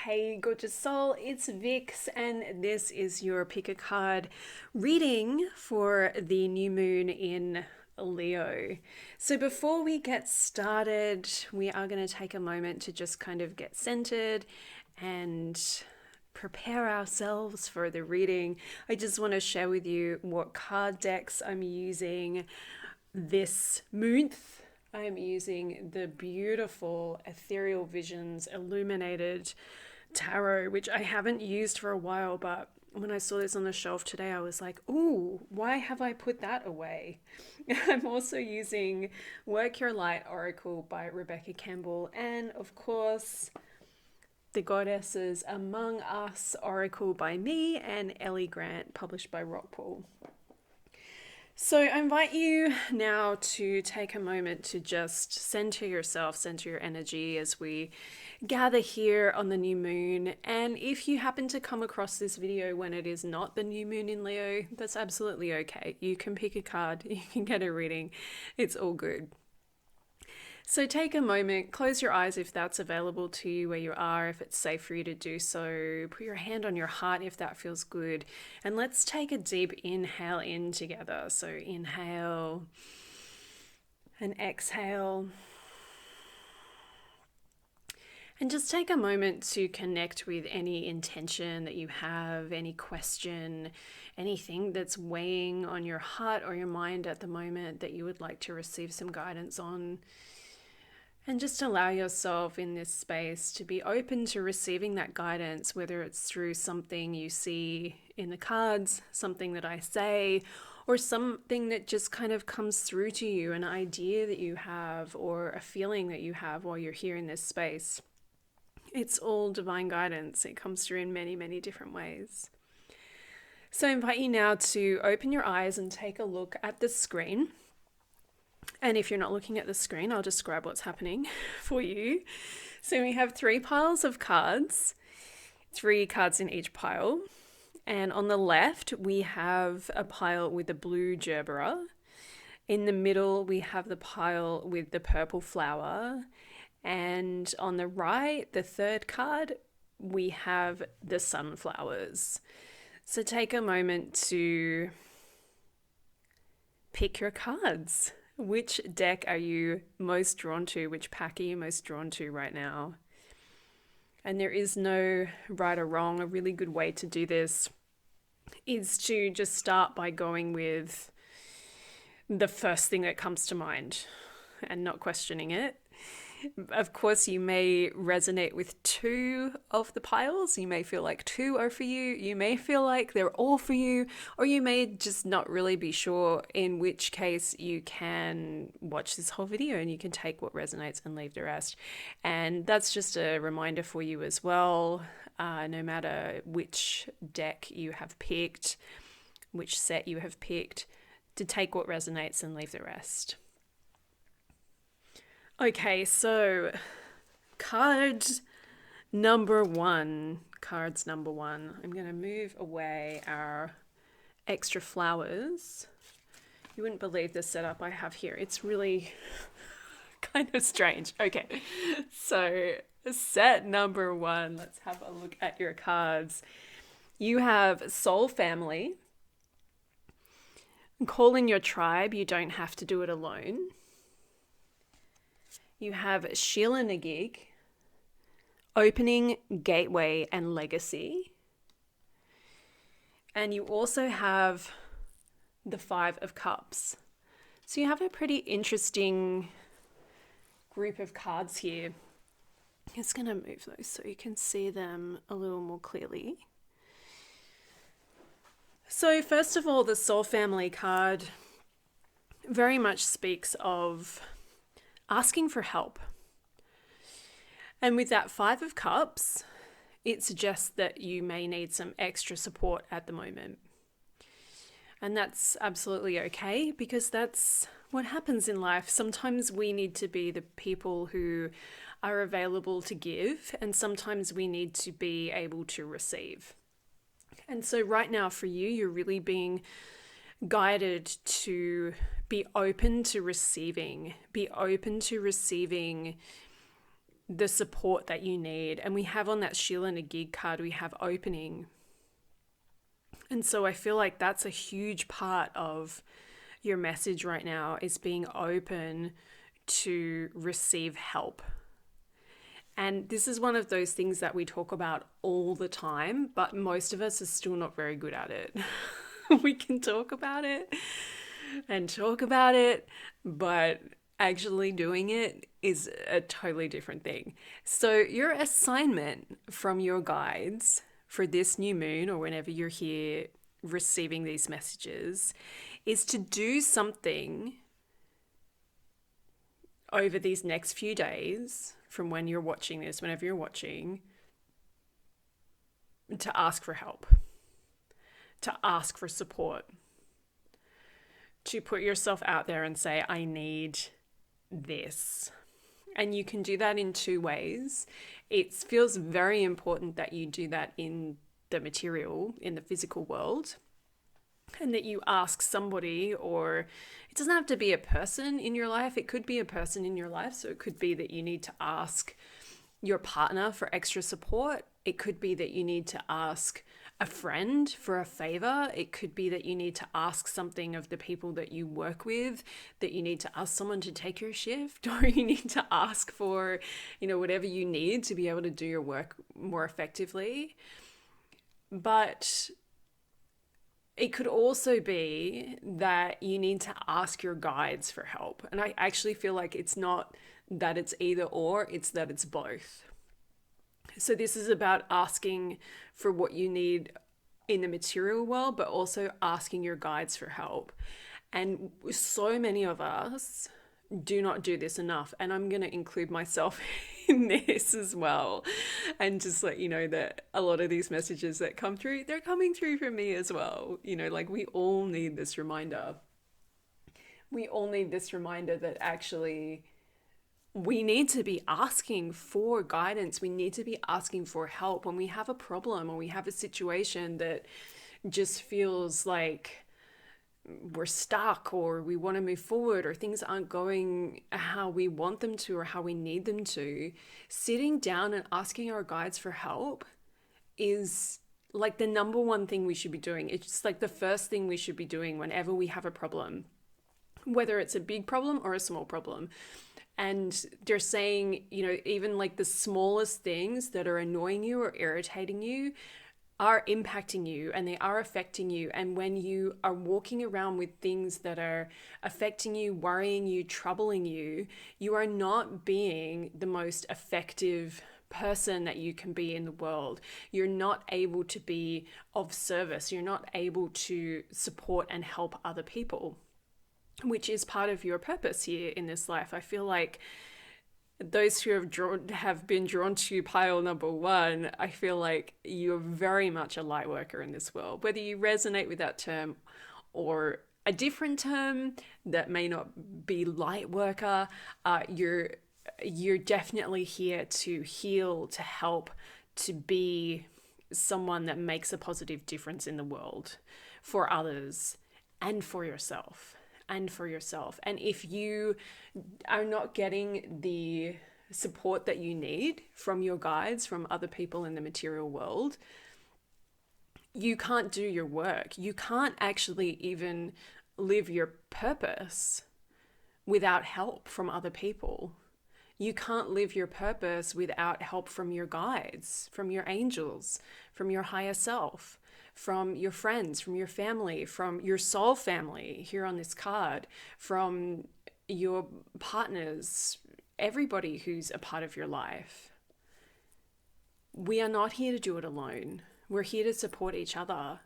Hey, gorgeous soul, it's Vix, and this is your pick a card reading for the new moon in Leo. So, before we get started, we are going to take a moment to just kind of get centered and prepare ourselves for the reading. I just want to share with you what card decks I'm using this month. I'm using the beautiful Ethereal Visions Illuminated Tarot, which I haven't used for a while, but when I saw this on the shelf today, I was like, ooh, why have I put that away? I'm also using Work Your Light Oracle by Rebecca Campbell, and of course, The Goddesses Among Us Oracle by me and Ellie Grant, published by Rockpool. So I invite you now to take a moment to just center yourself, center your energy as we gather here on the new moon. And if you happen to come across this video when it is not the new moon in Leo, that's absolutely okay. You can pick a card, you can get a reading, it's all good. So take a moment, close your eyes if that's available to you where you are, if it's safe for you to do so. Put your hand on your heart if that feels good. And let's take a deep inhale in together. So inhale and exhale. And just take a moment to connect with any intention that you have, any question, anything that's weighing on your heart or your mind at the moment that you would like to receive some guidance on. And just allow yourself in this space to be open to receiving that guidance, whether it's through something you see in the cards, something that I say, or something that just kind of comes through to you, an idea that you have or a feeling that you have while you're here in this space. It's all divine guidance. It comes through in many, many different ways. So I invite you now to open your eyes and take a look at the screen. And if you're not looking at the screen, I'll describe what's happening for you. So we have 3 piles of cards, 3 cards in each pile. And on the left, we have a pile with the blue gerbera. In the middle, we have the pile with the purple flower. And on the right, the 3rd card, we have the sunflowers. So take a moment to pick your cards. Which deck are you most drawn to? Which pack are you most drawn to right now? And there is no right or wrong. A really good way to do this is to just start by going with the first thing that comes to mind and not questioning it. Of course, you may resonate with 2 of the piles. You may feel like 2 are for you. You may feel like they're all for you, or you may just not really be sure, in which case you can watch this whole video and you can take what resonates and leave the rest. And that's just a reminder for you as well, no matter which deck you have picked, which set you have picked, to take what resonates and leave the rest. Okay, so cards number one. I'm going to move away our extra flowers. You wouldn't believe the setup I have here. It's really kind of strange. Okay, so set number 1. Let's have a look at your cards. You have Soul Family. Call in your tribe. You don't have to do it alone. You have Sheila Nagig, Opening, Gateway, and Legacy. And you also have the 5 of Cups. So you have a pretty interesting group of cards here. I'm just going to move those so you can see them a little more clearly. So first of all, the Soul Family card very much speaks of asking for help. And with that 5 of Cups, it suggests that you may need some extra support at the moment. And that's absolutely okay, because that's what happens in life. Sometimes we need to be the people who are available to give, and sometimes we need to be able to receive. And so right now for you, you're really being guided to be open to receiving the support that you need. And we have on that Sheila Nagig card, we have opening. And so I feel like that's a huge part of your message right now, is being open to receive help. And this is one of those things that we talk about all the time, but most of us are still not very good at it. We can talk about it and talk about it, but actually doing it is a totally different thing. So your assignment from your guides for this new moon, or whenever you're here receiving these messages, is to do something over these next few days from when you're watching this, whenever you're watching, to ask for help, to ask for support, to put yourself out there and say, I need this. And you can do that in two ways. It feels very important that you do that in the material, in the physical world, and that you ask somebody, or it doesn't have to be a person in your life. It could be a person in your life. So it could be that you need to ask your partner for extra support. It could be that you need to ask a friend for a favor. It could be that you need to ask something of the people that you work with, that you need to ask someone to take your shift, or you need to ask for, whatever you need to be able to do your work more effectively. But it could also be that you need to ask your guides for help. And I actually feel like it's not that it's either or, it's that it's both. So this is about asking for what you need in the material world, but also asking your guides for help. And so many of us do not do this enough. And I'm going to include myself in this as well. And just let you know that a lot of these messages that come through, they're coming through from me as well. We all need this reminder. We all need this reminder that actually we need to be asking for guidance. We need to be asking for help when we have a problem or we have a situation that just feels like we're stuck, or we want to move forward, or things aren't going how we want them to or how we need them to. Sitting down and asking our guides for help is like the number one thing we should be doing. It's just like the first thing we should be doing whenever we have a problem, whether it's a big problem or a small problem. And they're saying, even like the smallest things that are annoying you or irritating you are impacting you, and they are affecting you. And when you are walking around with things that are affecting you, worrying you, troubling you, you are not being the most effective person that you can be in the world. You're not able to be of service. You're not able to support and help other people, which is part of your purpose here in this life. I feel like those who have been drawn to pile number one, I feel like you're very much a light worker in this world. Whether you resonate with that term or a different term that may not be light worker, you're definitely here to heal, to help, to be someone that makes a positive difference in the world for others and for yourself. And if you are not getting the support that you need from your guides, from other people in the material world, you can't do your work. You can't actually even live your purpose without help from other people. You can't live your purpose without help from your guides, from your angels, from your higher self, from your friends, from your family, from your soul family here on this card, from your partners, everybody who's a part of your life. We are not here to do it alone. We're here to support each other.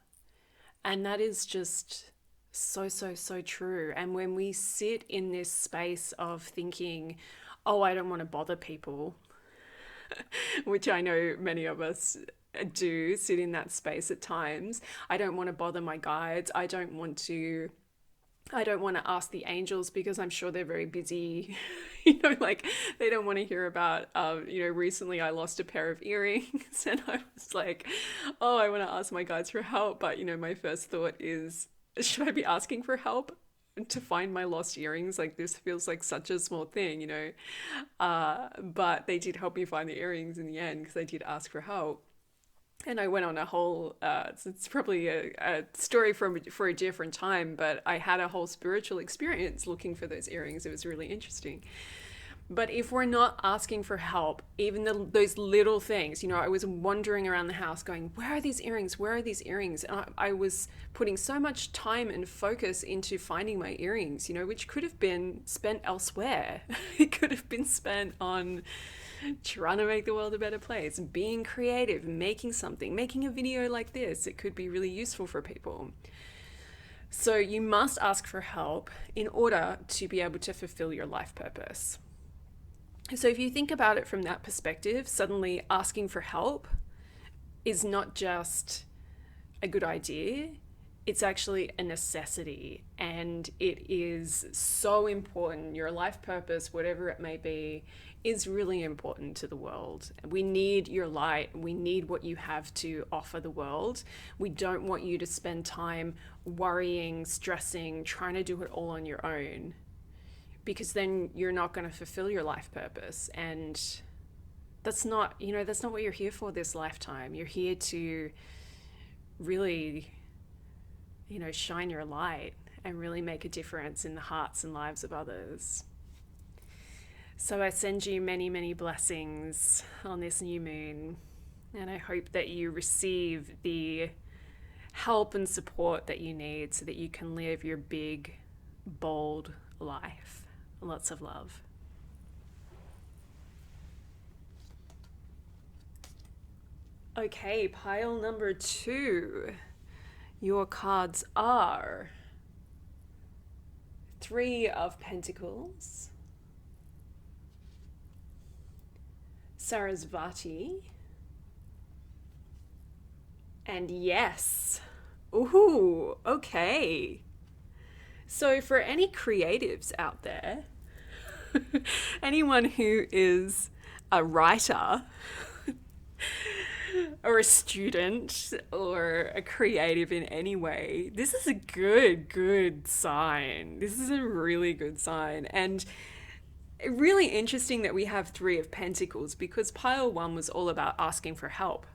And that is just so, so, so true. And when we sit in this space of thinking, oh, I don't want to bother people, which I know many of us do sit in that space at times. I don't want to bother my guides. I don't want to ask the angels because I'm sure they're very busy. They don't want to hear about, recently I lost a pair of earrings and I was like, I want to ask my guides for help. But, my first thought is, should I be asking for help? to find my lost earrings. Like, this feels like such a small thing, but they did help me find the earrings in the end because I did ask for help. And I went on a whole, it's probably a story for a different time, but I had a whole spiritual experience looking for those earrings. It was really interesting. But if we're not asking for help, even those little things, I was wandering around the house going, where are these earrings? Where are these earrings? And I was putting so much time and focus into finding my earrings, which could have been spent elsewhere. It could have been spent on trying to make the world a better place, being creative, making something, making a video like this. It could be really useful for people. So you must ask for help in order to be able to fulfill your life purpose. So if you think about it from that perspective, suddenly asking for help is not just a good idea, it's actually a necessity, and it is so important. Your life purpose, whatever it may be, is really important to the world. We need your light. We need what you have to offer the world. We don't want you to spend time worrying, stressing, trying to do it all on your own, because then you're not going to fulfill your life purpose. And that's not what you're here for this lifetime. You're here to really, shine your light and really make a difference in the hearts and lives of others. So I send you many, many blessings on this new moon, and I hope that you receive the help and support that you need so that you can live your big, bold life. Lots of love. Okay, pile number 2. Your cards are 3 of Pentacles, Sarasvati, and Yes. Ooh, okay. So for any creatives out there, anyone who is a writer or a student or a creative in any way, this is a good sign. This is a really good sign. And really interesting that we have 3 of Pentacles, because pile 1 was all about asking for help.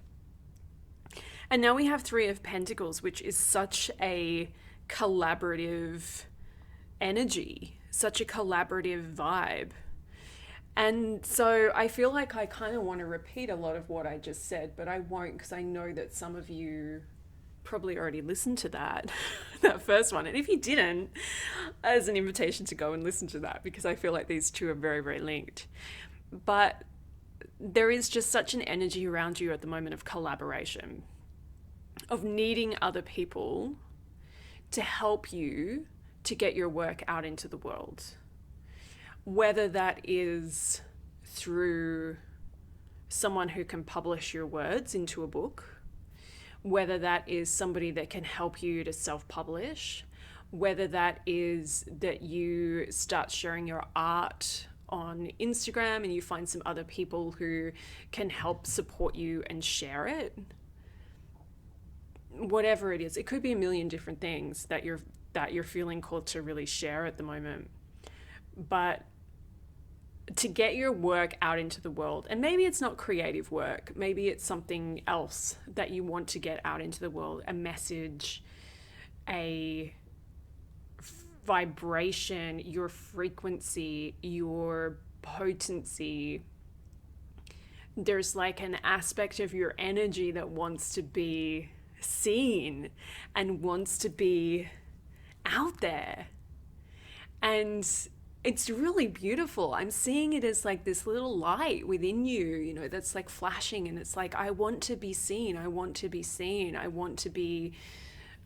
And now we have 3 of Pentacles, which is such a collaborative energy, such a collaborative vibe. And so I feel like I kind of want to repeat a lot of what I just said, but I won't, because I know that some of you probably already listened to that first one. And if you didn't, as an invitation to go and listen to that, because I feel like these two are very, very linked. But there is just such an energy around you at the moment of collaboration, of needing other people to help you to get your work out into the world. Whether that is through someone who can publish your words into a book, whether that is somebody that can help you to self-publish, whether that is that you start sharing your art on Instagram and you find some other people who can help support you and share it. Whatever it is, it could be a million different things that you're feeling called to really share at the moment. But to get your work out into the world, and maybe it's not creative work, maybe it's something else that you want to get out into the world, a message, a vibration, your frequency, your potency. There's like an aspect of your energy that wants to be seen and wants to be out there. And it's really beautiful. I'm seeing it as like this little light within you, that's like flashing, and it's like, I want to be seen. I want to be seen. I want to be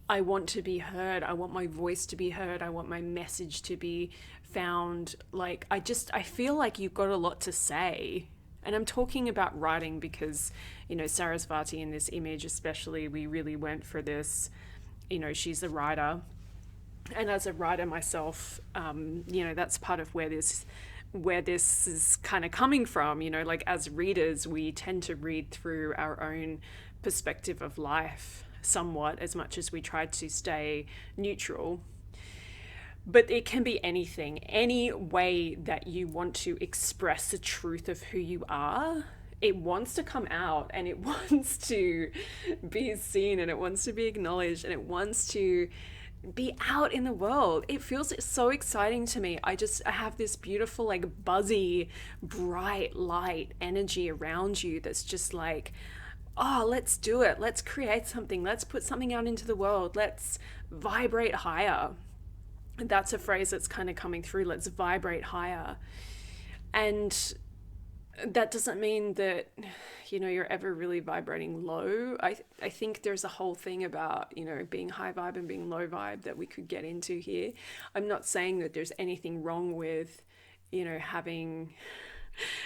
heard. I want my voice to be heard. I want my message to be found. Like, I feel like you've got a lot to say. And I'm talking about writing because, Sarasvati in this image especially, we really went for this, she's a writer. And as a writer myself, that's part of where this is kind of coming from. Like, as readers, we tend to read through our own perspective of life somewhat, as much as we try to stay neutral. But it can be anything, any way that you want to express the truth of who you are. It wants to come out and it wants to be seen and it wants to be acknowledged and it wants to be out in the world. It feels so exciting to me. I have this beautiful, like, buzzy, bright light energy around you that's just like, oh, let's do it. Let's create something. Let's put something out into the world. Let's vibrate higher. That's a phrase that's kind of coming through. Let's vibrate higher. And that doesn't mean that, you're ever really vibrating low. I think there's a whole thing about, being high vibe and being low vibe that we could get into here. I'm not saying that there's anything wrong with,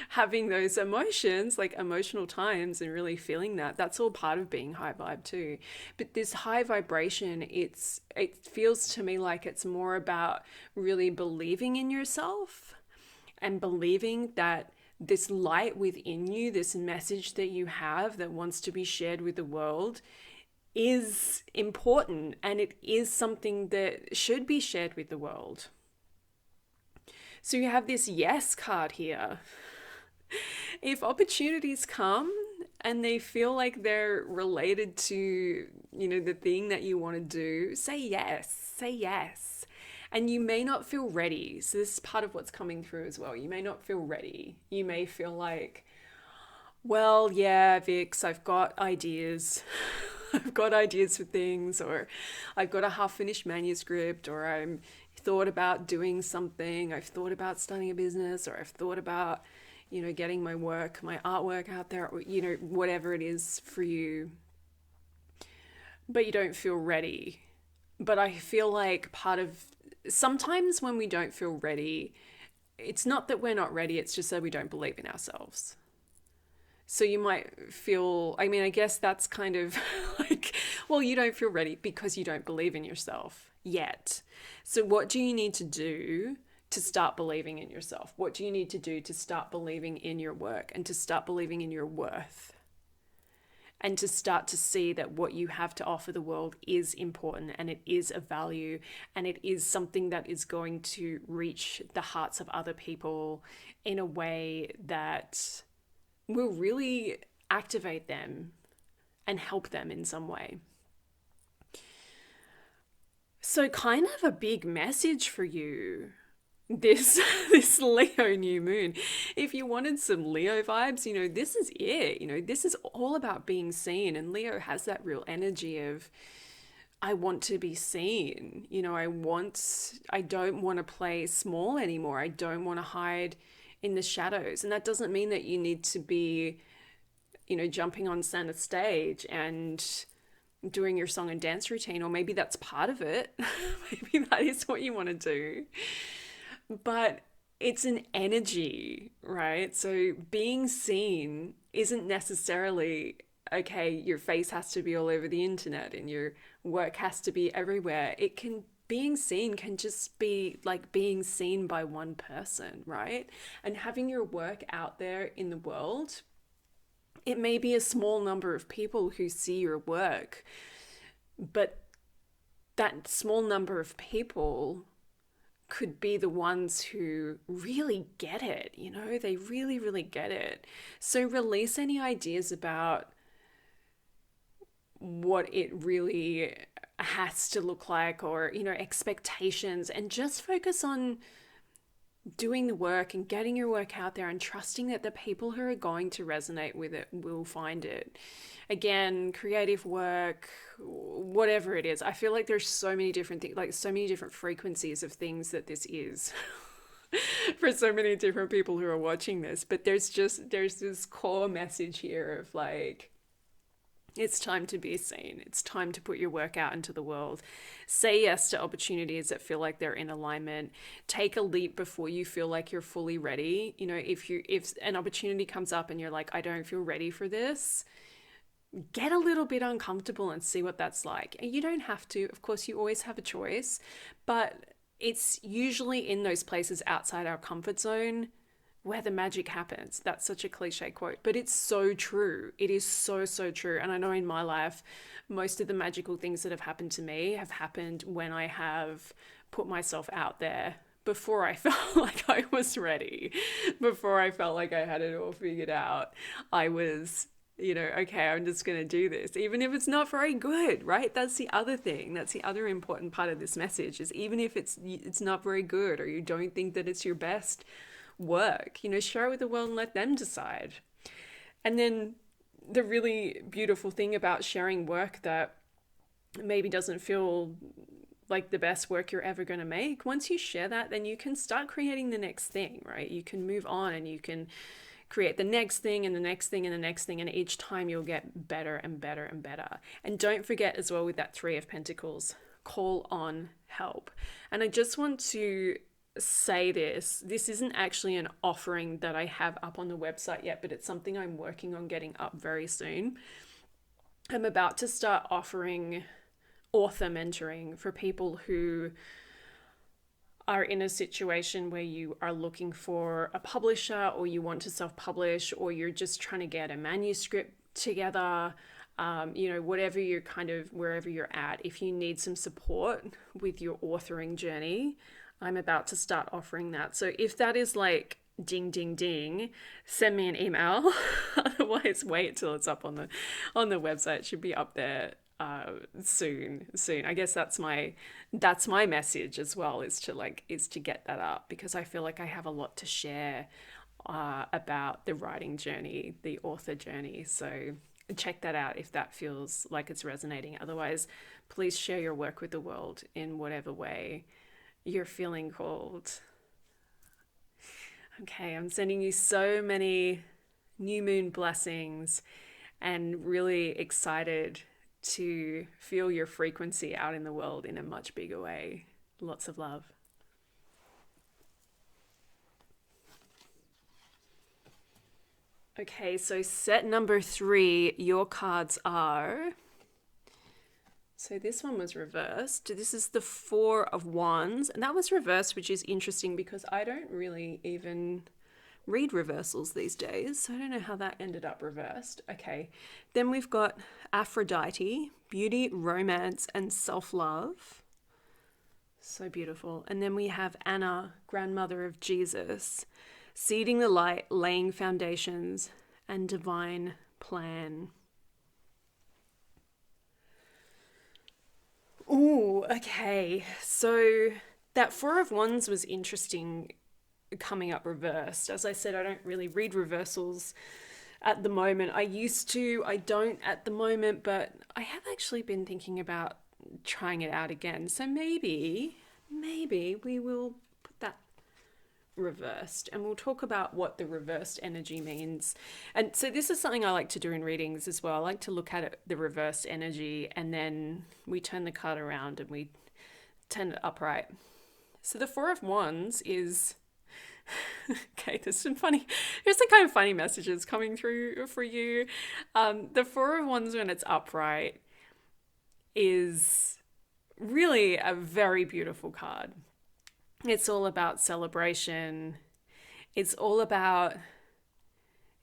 having those emotions, like emotional times, and really feeling that. That's all part of being high vibe too. But this high vibration, it feels to me like it's more about really believing in yourself and believing that this light within you, this message that you have that wants to be shared with the world, is important, and it is something that should be shared with the world. So you have this yes card here. If opportunities come and they feel like they're related to, the thing that you want to do, say yes, say yes. And you may not feel ready. So this is part of what's coming through as well. You may not feel ready. You may feel like, well, yeah, Vix, I've got ideas. I've got ideas for things, or I've got a half-finished manuscript, or I'm thought about doing something. I've thought about starting a business, or I've thought about, getting my artwork out there, or, whatever it is for you. But you don't feel ready. But I feel like sometimes when we don't feel ready, it's not that we're not ready, it's just that we don't believe in ourselves. So you might feel, I guess that's kind of like, well, you don't feel ready because you don't believe in yourself yet. So what do you need to do to start believing in yourself? What do you need to do to start believing in your work and to start believing in your worth? And to start to see that what you have to offer the world is important, and it is of value, and it is something that is going to reach the hearts of other people in a way that will really activate them and help them in some way. So kind of a big message for you, this Leo new moon. If you wanted some Leo vibes, this is it. This is all about being seen. And Leo has that real energy of, I want to be seen. I don't want to play small anymore. I don't want to hide in the shadows. And that doesn't mean that you need to be, jumping on center stage and doing your song and dance routine, or maybe that's part of it. Maybe that is what you want to do. But it's an energy, right? So being seen isn't necessarily, okay, your face has to be all over the internet and your work has to be everywhere. Being seen can just be like being seen by one person, right? And having your work out there in the world, it may be a small number of people who see your work, but that small number of people could be the ones who really get it, they really, really get it. So release any ideas about what it really has to look like, or, expectations, and just focus on doing the work and getting your work out there and trusting that the people who are going to resonate with it will find it. Again, creative work, whatever it is. I feel like there's so many different things, like so many different frequencies of things that this is for so many different people who are watching this. But there's this core message here of like, it's time to be seen. It's time to put your work out into the world. Say yes to opportunities that feel like they're in alignment. Take a leap before you feel like you're fully ready. If an opportunity comes up and you're like, I don't feel ready for this, get a little bit uncomfortable and see what that's like. And you don't have to. Of course, you always have a choice, but it's usually in those places outside our comfort zone where the magic happens. That's such a cliche quote, but it's so true. It is so, so true. And I know in my life, most of the magical things that have happened to me have happened when I have put myself out there before I felt like I was ready, before I felt like I had it all figured out. I was, okay, I'm just going to do this, even if it's not very good, right? That's the other thing. That's the other important part of this message is even if it's not very good or you don't think that it's your best work, share it with the world and let them decide. And then the really beautiful thing about sharing work that maybe doesn't feel like the best work you're ever going to make, once you share that, then you can start creating the next thing, right? You can move on and you can create the next thing and the next thing and the next thing, and each time you'll get better and better and better. And don't forget as well with that Three of Pentacles, call on help. And I just want to say this isn't actually an offering that I have up on the website yet, but it's something I'm working on getting up very soon. I'm about to start offering author mentoring for people who are in a situation where you are looking for a publisher or you want to self-publish or you're just trying to get a manuscript together, whatever you're wherever you're at. If you need some support with your authoring journey, I'm about to start offering that. So if that is like ding, ding, ding, send me an email. Otherwise, wait till it's up on the website. It should be up there soon. I guess that's my message as well, is to get that up, because I feel like I have a lot to share about the writing journey, the author journey. So check that out if that feels like it's resonating. Otherwise, please share your work with the world in whatever way you're feeling called. Okay, I'm sending you so many new moon blessings and really excited to feel your frequency out in the world in a much bigger way. Lots of love. Okay, so set number 3, your cards are... So this one was reversed. This is the Four of Wands, and that was reversed, which is interesting because I don't really even read reversals these days, so I don't know how that ended up reversed. Okay, then we've got Aphrodite, beauty, romance, and self-love. So beautiful. And then we have Anna, grandmother of Jesus, seeding the light, laying foundations, and divine plan. Ooh, okay. So that Four of Wands was interesting coming up reversed. As I said, I don't really read reversals at the moment. I used to, I don't at the moment, but I have actually been thinking about trying it out again. So maybe we will put that reversed and we'll talk about what the reversed energy means. And so this is something I like to do in readings as well. I like to look at it, the reversed energy, and then we turn the card around and we turn it upright. So the Four of Wands is... okay, there's some kind of funny messages coming through for you. The Four of Wands, when it's upright, is really a very beautiful card. It's all about celebration. It's all about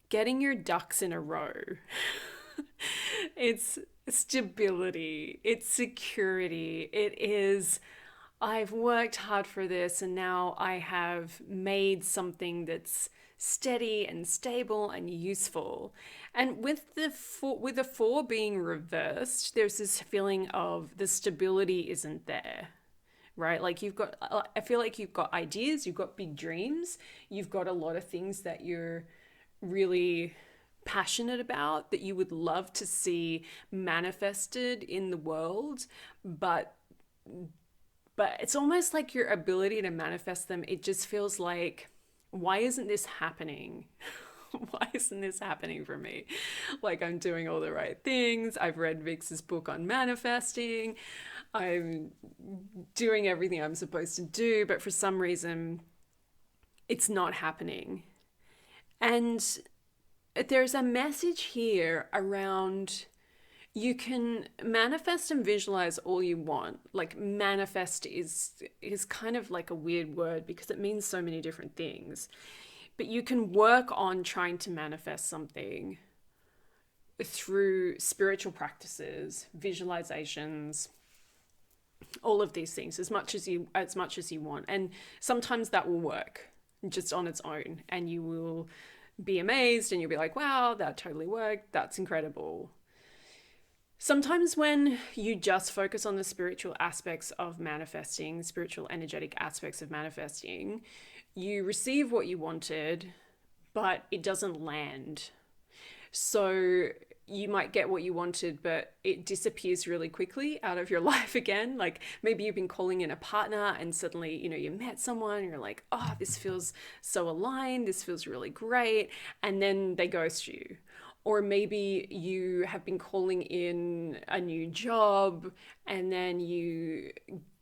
getting your ducks in a row. It's stability. It's security. It is, I've worked hard for this and now I have made something that's steady and stable and useful. And with the four being reversed, there's this feeling of the stability isn't there. Right? Like I feel like you've got ideas, you've got big dreams, you've got a lot of things that you're really passionate about that you would love to see manifested in the world, but it's almost like your ability to manifest them, it just feels like, why isn't this happening? Why isn't this happening for me? Like, I'm doing all the right things. I've read Vix's book on manifesting. I'm doing everything I'm supposed to do, but for some reason, it's not happening. And there's a message here around, you can manifest and visualize all you want. Like, manifest is kind of like a weird word because it means so many different things. But you can work on trying to manifest something through spiritual practices, visualizations, all of these things as much as you want. And sometimes that will work just on its own, and you will be amazed and you'll be like, wow, that totally worked, that's incredible. Sometimes when you just focus on the spiritual aspects of manifesting, spiritual energetic aspects of manifesting, you receive what you wanted, but it doesn't land. So you might get what you wanted, but it disappears really quickly out of your life again. Like maybe you've been calling in a partner and suddenly, you met someone and you're like, oh, this feels so aligned. This feels really great. And then they ghost you. Or maybe you have been calling in a new job and then you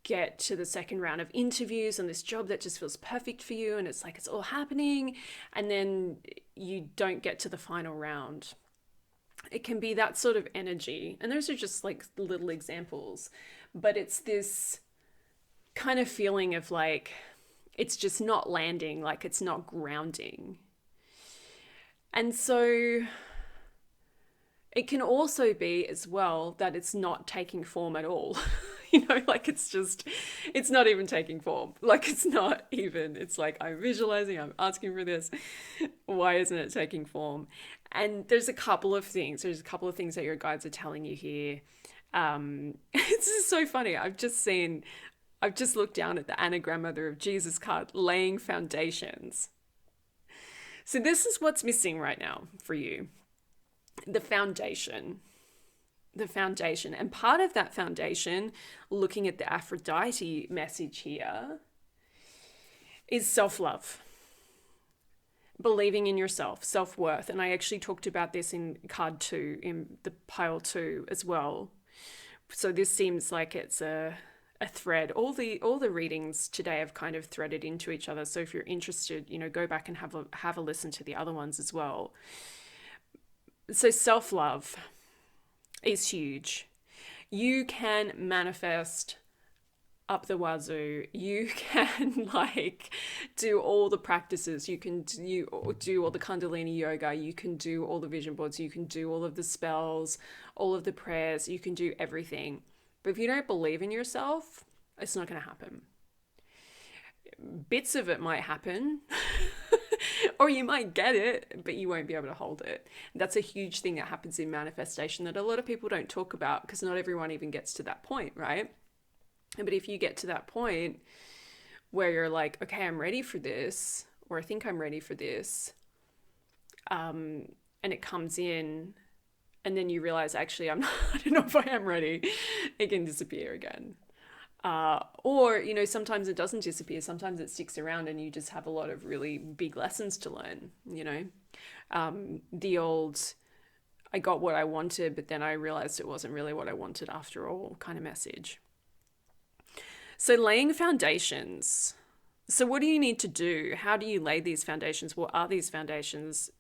get to the second round of interviews on this job that just feels perfect for you and it's like it's all happening, and then you don't get to the final round. It can be that sort of energy. And those are just like little examples, but it's this kind of feeling of like it's just not landing, like it's not grounding. And so it can also be as well that it's not taking form at all. Like it's not even taking form. Like it's like I'm visualizing, I'm asking for this. Why isn't it taking form? And there's a couple of things. There's a couple of things that your guides are telling you here. It's just so funny. I've just looked down at the Anagram Mother of Jesus card, laying foundations. So this is what's missing right now for you. The foundation. And part of that foundation, looking at the Aphrodite message here, is self-love. Believing in yourself, self-worth. And I actually talked about this in card 2, in the pile 2 as well. So this seems like it's a thread. All the readings today have kind of threaded into each other. So if you're interested, go back and have a listen to the other ones as well. So self-love is huge. You can manifest up the wazoo. You can do all the practices. You can do all the Kundalini yoga. You can do all the vision boards. You can do all of the spells, all of the prayers. You can do everything. But if you don't believe in yourself, it's not going to happen. Bits of it might happen. Or you might get it, but you won't be able to hold it. That's a huge thing that happens in manifestation that a lot of people don't talk about, because not everyone even gets to that point, right? But if you get to that point where you're like, okay, I'm ready for this, or I think I'm ready for this, and it comes in, and then you realize, actually, I don't know if I am ready, it can disappear again. Or sometimes it doesn't disappear. Sometimes it sticks around and you just have a lot of really big lessons to learn, the old, I got what I wanted, but then I realized it wasn't really what I wanted after all kind of message. So laying foundations. So what do you need to do? How do you lay these foundations? What are these foundations?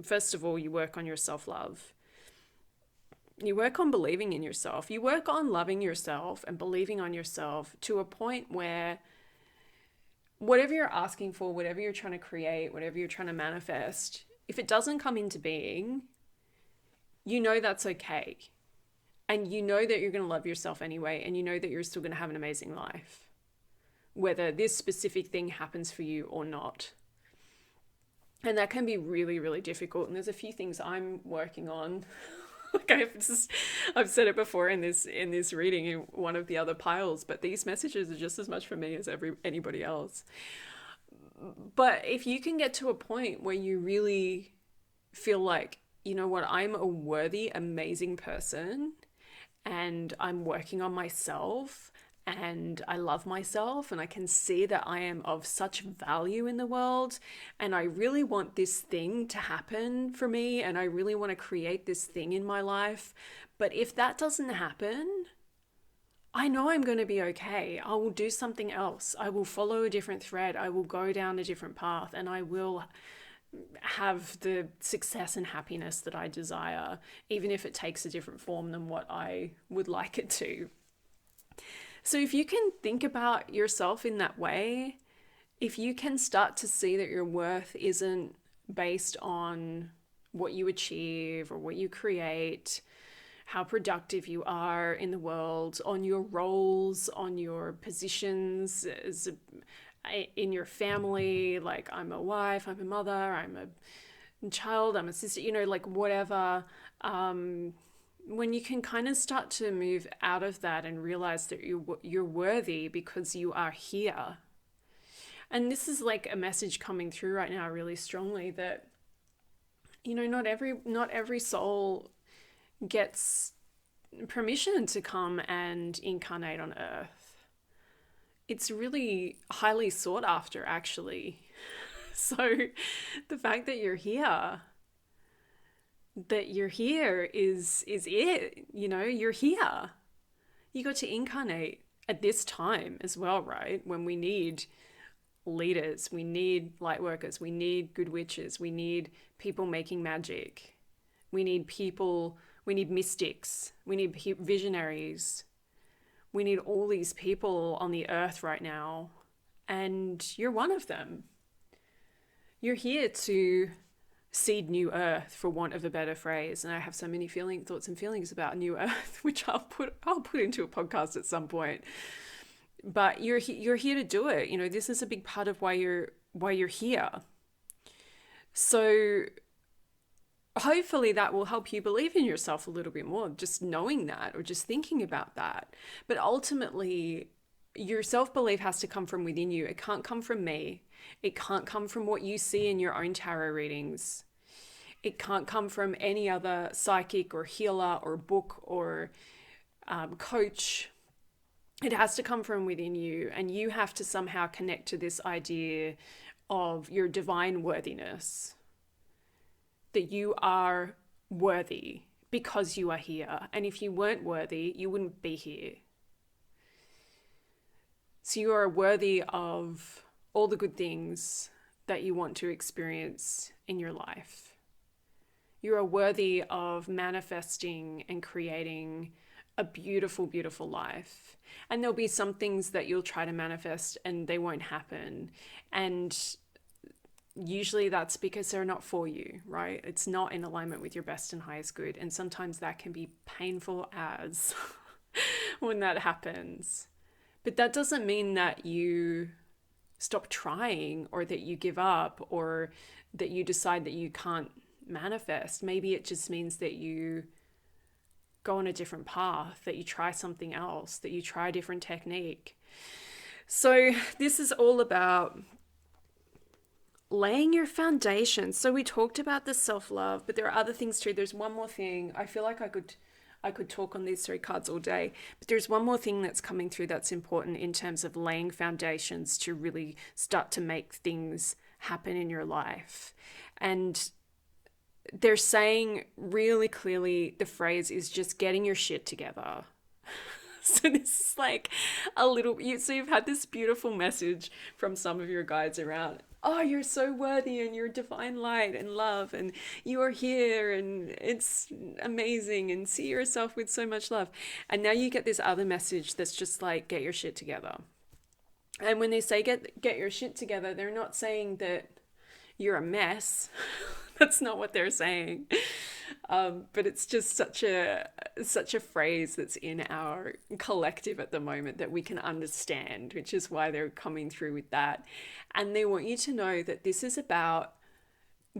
First of all, you work on your self-love. You work on believing in yourself. You work on loving yourself and believing on yourself to a point where whatever you're asking for, whatever you're trying to create, whatever you're trying to manifest, if it doesn't come into being, that's okay. And that you're going to love yourself anyway, and that you're still going to have an amazing life, whether this specific thing happens for you or not. And that can be really, really difficult. And there's a few things I'm working on. I've said it before in this reading in one of the other piles, but these messages are just as much for me as anybody else. But if you can get to a point where you really feel like, I'm a worthy, amazing person, and I'm working on myself, and I love myself, and I can see that I am of such value in the world, and I really want this thing to happen for me, and I really want to create this thing in my life. But if that doesn't happen, I know I'm going to be okay. I will do something else. I will follow a different thread. I will go down a different path, and I will have the success and happiness that I desire, even if it takes a different form than what I would like it to. So if you can think about yourself in that way, if you can start to see that your worth isn't based on what you achieve or what you create, how productive you are in the world, on your roles, on your positions in your family. Like, I'm a wife, I'm a mother, I'm a child, I'm a sister, like whatever. When you can kind of start to move out of that and realize that you're worthy because you are here. And this is like a message coming through right now really strongly that, not every soul gets permission to come and incarnate on earth. It's really highly sought after, actually. So the fact that you're here is it. You're here. You got to incarnate at this time as well, right? When we need leaders, we need light workers, we need good witches, we need people making magic, we need mystics, we need visionaries, we need all these people on the earth right now, and you're one of them. You're here to seed new earth, for want of a better phrase. And I have so many thoughts and feelings about new earth, which I'll put into a podcast at some point. But you're here to do it. This is a big part of why you're here. So hopefully that will help you believe in yourself a little bit more, just knowing that or just thinking about that. But ultimately, your self-belief has to come from within you. It can't come from me. It can't come from what you see in your own tarot readings. It can't come from any other psychic or healer or book or coach. It has to come from within you, and you have to somehow connect to this idea of your divine worthiness, that you are worthy because you are here. And if you weren't worthy, you wouldn't be here. So you are worthy of all the good things that you want to experience in your life. You are worthy of manifesting and creating a beautiful, beautiful life. And there'll be some things that you'll try to manifest and they won't happen. And usually that's because they're not for you, right? It's not in alignment with your best and highest good. And sometimes that can be painful as when that happens. But that doesn't mean that you stop trying or that you give up or that you decide that you can't manifest. Maybe it just means that you go on a different path, that you try something else, that you try a different technique. So this is all about laying your foundation. So we talked about the self-love, but there are other things too. There's one more thing. I feel like I could talk on these 3 cards all day, but there's one more thing that's coming through that's important in terms of laying foundations to really start to make things happen in your life. And they're saying really clearly, the phrase is just getting your shit together. So this is like so you've had this beautiful message from some of your guides around, oh, you're so worthy and you're divine light and love and you are here and it's amazing and see yourself with so much love. And now you get this other message that's just like, get your shit together. And when they say get your shit together, they're not saying that you're a mess. That's not what they're saying. But it's just such a phrase that's in our collective at the moment that we can understand, which is why they're coming through with that. And they want you to know that this is about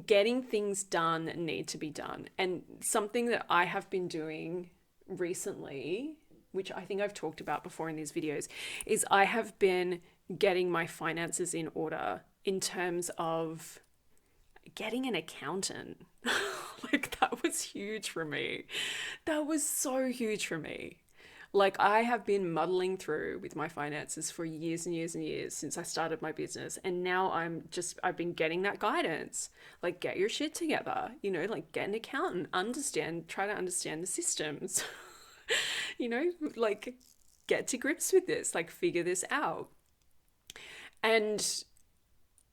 getting things done that need to be done. And something that I have been doing recently, which I think I've talked about before in these videos, is I have been getting my finances in order in terms of getting an accountant. Like, that was huge for me. That was so huge for me. Like, I have been muddling through with my finances for years and years and years since I started my business. And now I've been getting that guidance. Like, get your shit together, like get an accountant, try to understand the systems, like get to grips with this, like figure this out. And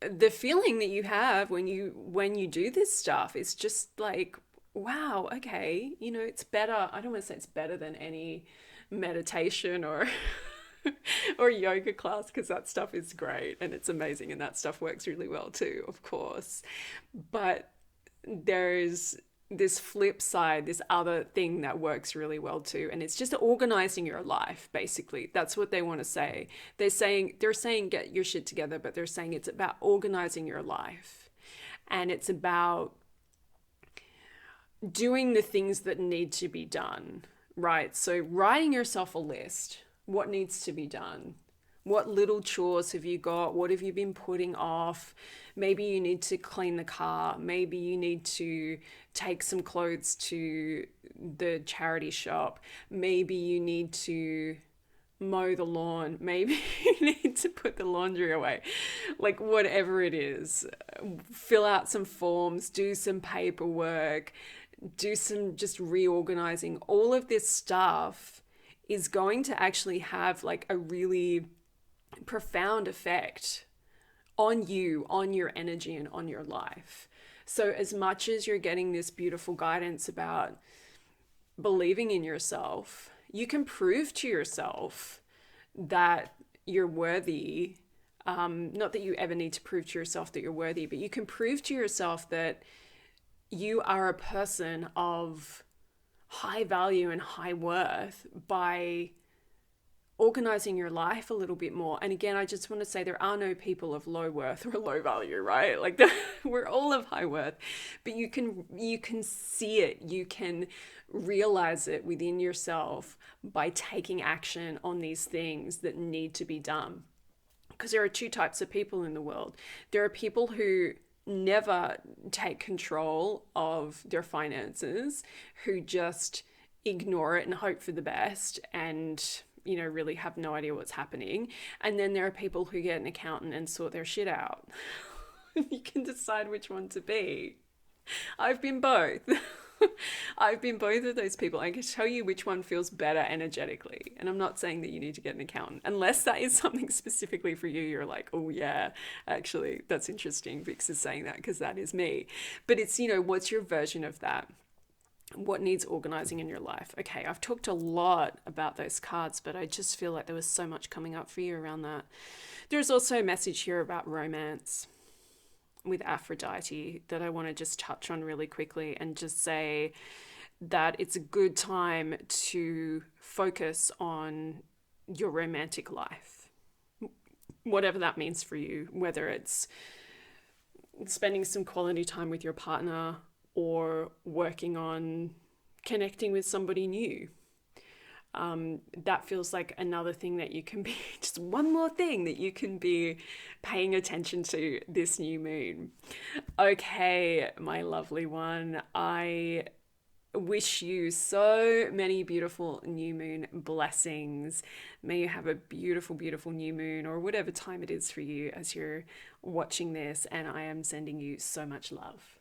the feeling that you have when you do this stuff is just like, wow, okay, it's better. I don't want to say it's better than any meditation or or yoga class, because that stuff is great and it's amazing and that stuff works really well too, of course. But there's this flip side, this other thing that works really well too. And it's just organizing your life, basically. That's what they want to say. They're saying get your shit together, but they're saying it's about organizing your life. And it's about doing the things that need to be done, right? So writing yourself a list, what needs to be done. What little chores have you got? What have you been putting off? Maybe you need to clean the car. Maybe you need to take some clothes to the charity shop. Maybe you need to mow the lawn. Maybe you need to put the laundry away. Like, whatever it is, fill out some forms, do some paperwork, do some just reorganizing. All of this stuff is going to actually have like a really profound effect on you, on your energy, and on your life. So, as much as you're getting this beautiful guidance about believing in yourself, you can prove to yourself that you're worthy. Not that you ever need to prove to yourself that you're worthy, but you can prove to yourself that you are a person of high value and high worth by organizing your life a little bit more. And again, I just want to say there are no people of low worth or low value, right? Like we're all of high worth, but you can see it, you can realize it within yourself by taking action on these things that need to be done. Because there are two types of people in the world. There are people who never take control of their finances, who just ignore it and hope for the best and really have no idea what's happening. And then there are people who get an accountant and sort their shit out. You can decide which one to be. I've been both. I've been both of those people. I can tell you which one feels better energetically. And I'm not saying that you need to get an accountant. Unless that is something specifically for you, you're like, oh yeah, actually, that's interesting. Vix is saying that because that is me. But it's, what's your version of that? What needs organizing in your life? Okay, I've talked a lot about those cards, but I just feel like there was so much coming up for you around that. There's also a message here about romance with Aphrodite that I want to just touch on really quickly and just say that it's a good time to focus on your romantic life, whatever that means for you, whether it's spending some quality time with your partner or working on connecting with somebody new. That feels like another thing that you can be, just one more thing that you can be paying attention to this new moon. Okay, my lovely one, I wish you so many beautiful new moon blessings. May you have a beautiful, beautiful new moon, or whatever time it is for you as you're watching this, and I am sending you so much love.